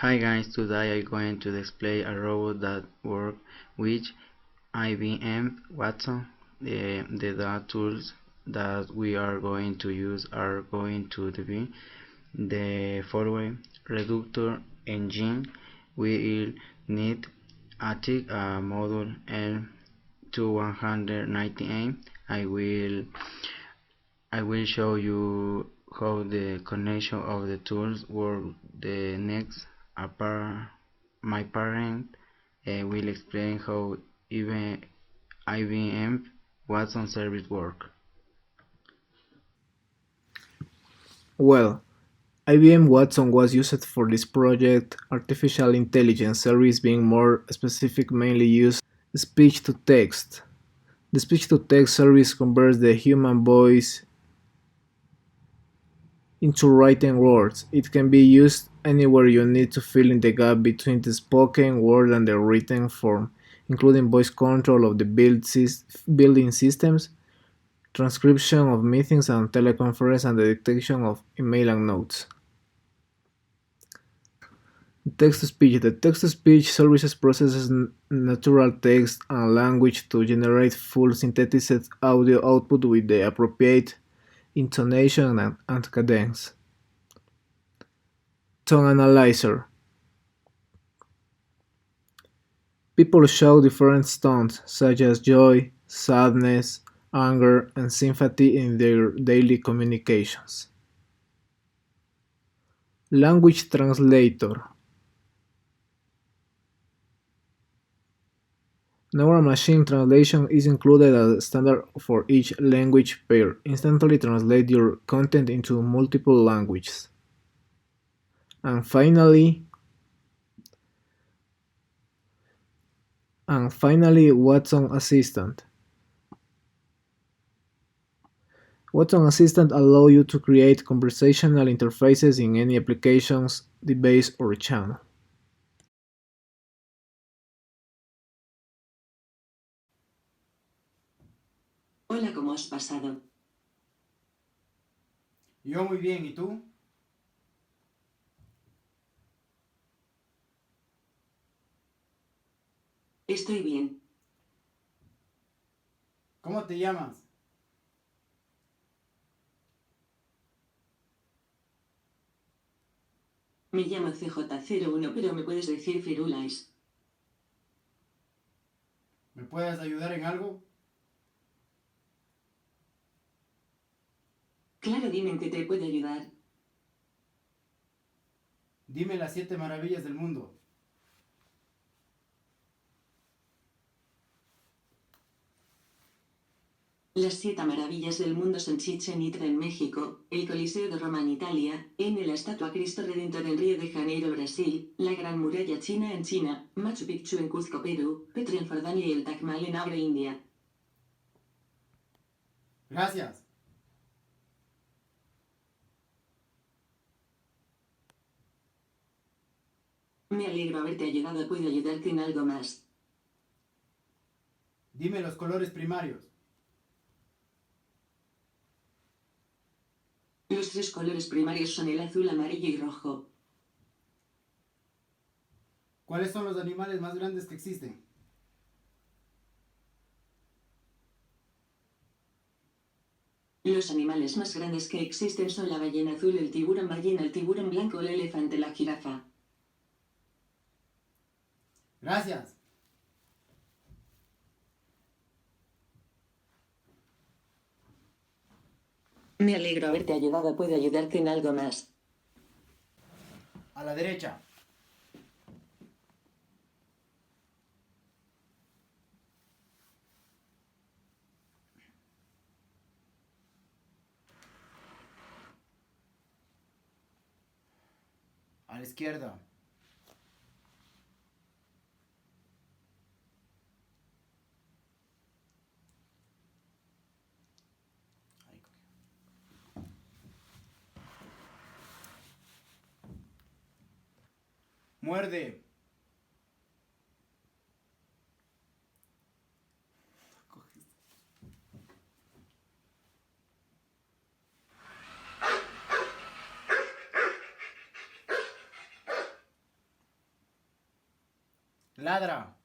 Hi guys, today I'm going to display a robot that works with IBM Watson. The data tools that we are going to use are going to be the following: reductor engine. We will need a TIC module L2198. I will show you how the connection of the tools work. The next, my parent will explain how even IBM Watson service work. Well, IBM Watson was used for this project. Artificial intelligence service being more specific mainly use speech to text. The speech to text service converts the human voice into written words. It can be used anywhere you need to fill in the gap between the spoken word and the written form, including voice control of the building systems, transcription of meetings and teleconference, and the detection of email and notes. Text-to-speech. The text-to-speech services processes natural text and language to generate full synthesized audio output with the appropriate intonation and cadence. Tone analyzer. People show different tones such as joy, sadness, anger, and sympathy in their daily communications. Language translator. Neural machine translation is included as a standard for each language pair. Instantly translate your content into multiple languages. And finally, Watson Assistant. Watson Assistant allows you to create conversational interfaces in any applications, device, or channel. Hola, ¿cómo has pasado? Yo muy bien, ¿y tú? Estoy bien. ¿Cómo te llamas? Me llamo CJ01, pero me puedes decir Firulais. ¿Me puedes ayudar en algo? Claro, dime en qué te puedo ayudar. Dime las 7 maravillas del mundo. Las 7 maravillas del mundo son Chichen Itza en México, el Coliseo de Roma en Italia, la Estatua Cristo Redentor en Río de Janeiro, Brasil, la Gran Muralla China en China, Machu Picchu en Cuzco, Perú, Petra en Jordania y el Taj Mahal en Agra, India. Gracias. Me alegro haberte ayudado. ¿Puedo ayudarte en algo más? Dime los colores primarios. Los 3 colores primarios son el azul, amarillo y rojo. ¿Cuáles son los animales más grandes que existen? Los animales más grandes que existen son la ballena azul, el tiburón ballena, el tiburón blanco, el elefante, la jirafa. Gracias. Me alegro haberte ayudado. ¿Puedo ayudarte en algo más? A la derecha. A la izquierda. Muerde. Ladra.